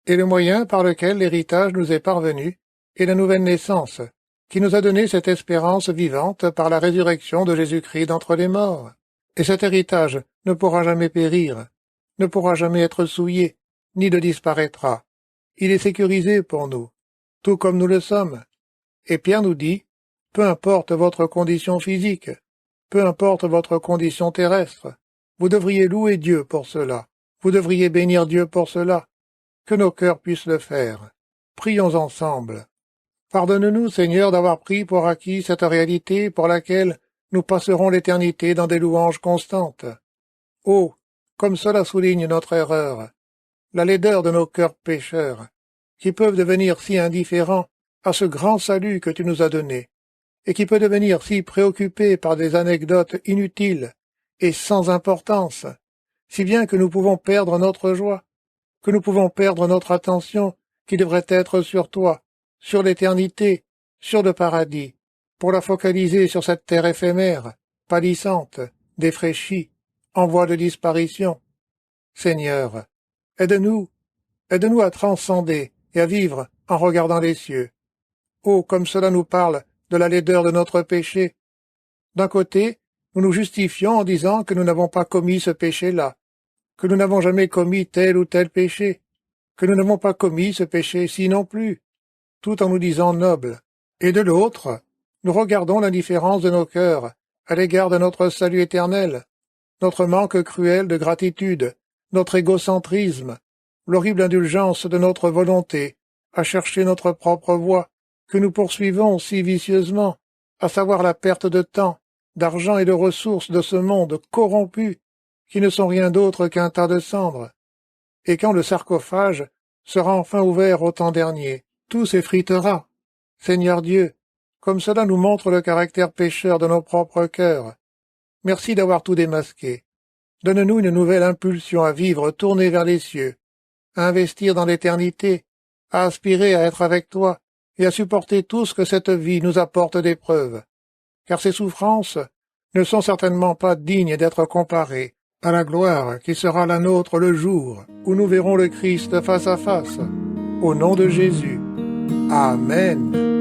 Et le moyen par lequel l'héritage nous est parvenu est la nouvelle naissance, qui nous a donné cette espérance vivante par la résurrection de Jésus-Christ d'entre les morts. Et cet héritage ne pourra jamais périr, ne pourra jamais être souillé, ni ne disparaîtra. Il est sécurisé pour nous, tout comme nous le sommes. Et Pierre nous dit, peu importe votre condition physique, peu importe votre condition terrestre, vous devriez louer Dieu pour cela, vous devriez bénir Dieu pour cela, que nos cœurs puissent le faire. Prions ensemble. Pardonne-nous, Seigneur, d'avoir pris pour acquis cette réalité pour laquelle nous passerons l'éternité dans des louanges constantes. Oh, comme cela souligne notre erreur, la laideur de nos cœurs pécheurs, qui peuvent devenir si indifférents à ce grand salut que tu nous as donné, et qui peut devenir si préoccupés par des anecdotes inutiles et sans importance, si bien que nous pouvons perdre notre joie, que nous pouvons perdre notre attention qui devrait être sur toi, sur l'éternité, sur le paradis, pour la focaliser sur cette terre éphémère, pâlissante, défraîchie, en voie de disparition. Seigneur, aide-nous à transcender et à vivre en regardant les cieux. Oh, comme cela nous parle de la laideur de notre péché. D'un côté, nous nous justifions en disant que nous n'avons pas commis ce péché-là, que nous n'avons jamais commis tel ou tel péché, que nous n'avons pas commis ce péché-ci non plus, tout en nous disant nobles. Et de l'autre, nous regardons l'indifférence de nos cœurs à l'égard de notre salut éternel, notre manque cruel de gratitude, notre égocentrisme, l'horrible indulgence de notre volonté à chercher notre propre voie, que nous poursuivons si vicieusement, à savoir la perte de temps, d'argent et de ressources de ce monde corrompu, qui ne sont rien d'autre qu'un tas de cendres. Et quand le sarcophage sera enfin ouvert au temps dernier, tout s'effritera. Seigneur Dieu, comme cela nous montre le caractère pécheur de nos propres cœurs. Merci d'avoir tout démasqué. Donne-nous une nouvelle impulsion à vivre tournée vers les cieux, à investir dans l'éternité, à aspirer à être avec toi et à supporter tout ce que cette vie nous apporte d'épreuves. Car ces souffrances ne sont certainement pas dignes d'être comparées à la gloire qui sera la nôtre le jour où nous verrons le Christ face à face. Au nom de Jésus. Amen.